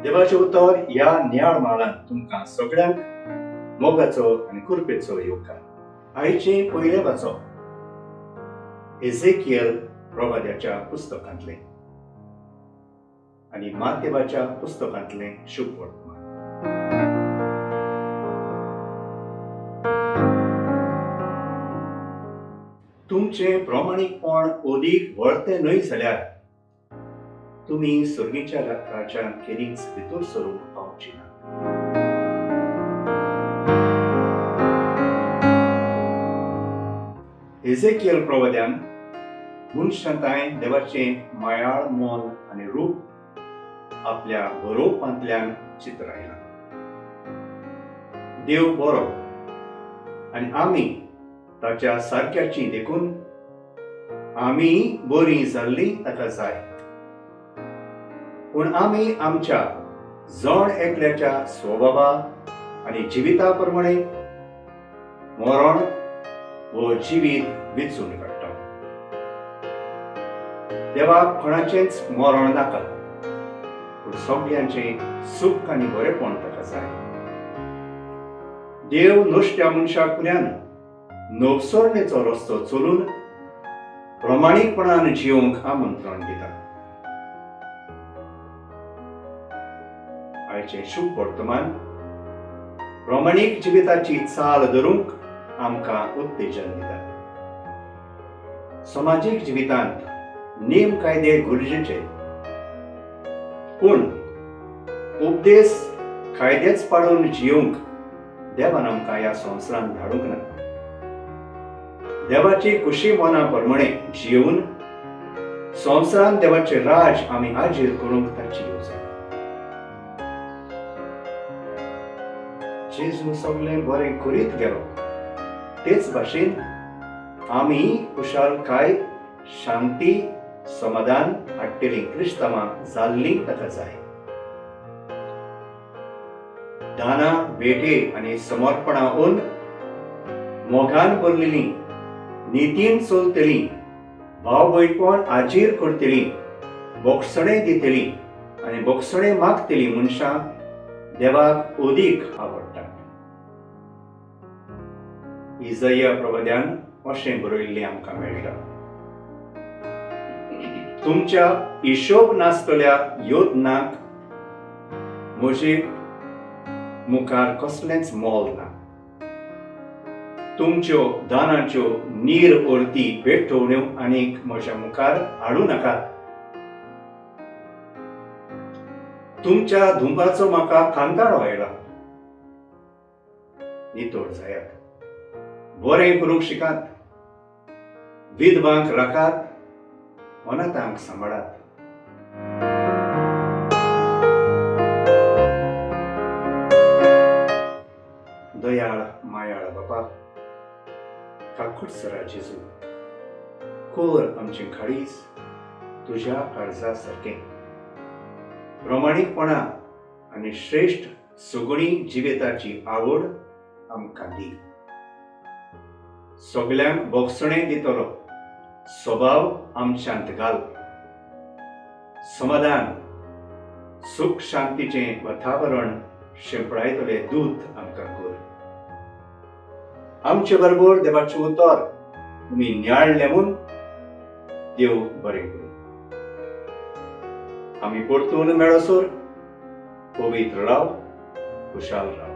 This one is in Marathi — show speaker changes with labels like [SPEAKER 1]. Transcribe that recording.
[SPEAKER 1] देवाचे उतर ह्या नियाळ माळान तुमकां सगळ्यांक मोगाचो आनी कृपेचो येवकार। आयचे पयले वाचप एझेकियल प्रवाद्याच्या पुस्तकांतले आनी मातेवाच्या पुस्तकांतले शुभ वर्तमान। तुमचे प्रामाणिकपण ओदीक वळते न्हय जाल्यार तुम्ही स्वर्गीच्या राज्यांत केलीच भितर सरूंक पावची ना। एझेकियल प्रवाद्यान मनशांताय देवाचे मायाळ मोल आनी रूप आपल्या बरोवपांतल्यान चित्रायला। देव बरो आनी आमी ताच्या सारक्याची देखून आमी बरी जाल्ली ताका जाय। पूण आमी आमच्या जण एकल्याच्या स्वभावा आनी जिविता प्रमाणे मरण व जिवीत वेचून काडटा। देवाक कोणाचेंच मरण नाका, पूण सगळ्यांचे सुख आनी बरेपण ताका जाय। देव नश्ट्या मनशाक फुड्यान नवसरणेचो रस्तो चलून प्रामाणीकपणान जिवंक आमंत्रण दिता। आयचे शुभ वर्तमान प्रामाणीक जिविताची चाल धरूंक आमकां उत्तेजन दिता। समाजीक जिवितांत नेम कायदे गरजेचे, पूण उपदेश कायदेच पाडून जिवंक देवान आमकां ह्या संवसारांत धाडूंक ना। देवाची खुशी मना प्रमाणे जिवन संवसारांत देवाचे राज आमी हाजीर करूंक ताची येवजण। जेजू सगळें बरें करीत गेलो तेच भाशेन आमी खुशालकाय शांती समाधान हाडटलीं क्रिस्तांवां जाल्लीं ताका जाय। दाना भेटे आनी समर्पणांतून मोगान भरलेलीं नितीन चलतलीं भाव भयणपण हाजीर करतलीं बोगसणे दितलीं आनी बोगसणे मागतलीं मनशां देवाक ओदीक आवडटा। इजाया प्रवाद्यान अशें बरयल्लें आमकां मेळटा। तुमच्या हिशोब नासतल्या योजनाक म्हजे मुखार कसलेंच मोल ना। तुमच्यो दानाच्यो नीर ओर्ती भेटवण्यो आनीक म्हज्या मुखार हाडूं नाकात। तुमच्या धुंपाचो म्हाका कांताळो आयला। नितळ जायात, बरें करूंक शिकात, विधवांक राखात, अनाथांक सांबाळात। दयाळ मायाळ बापा, काकुटसरा जेजू, कोर आमचें काळीज तुज्या काळजा सारकें। प्रामाणीकपणा आनी श्रेष्ठ सगळी जिविताची आवड आमकां दी। सगळ्यांक बोगसणे दितलो स्वभाव आमच्यांत घाल। समाधान सुख शांतीचें वातावरण शिंपडायतले दूत आमकां कर। आमचे बरोबर देवाचें उतर तुमी न्याळ्ळें म्हूण देव बरें करूं। आमी परतून मेळसर पवित्र राव, खुशाल राव।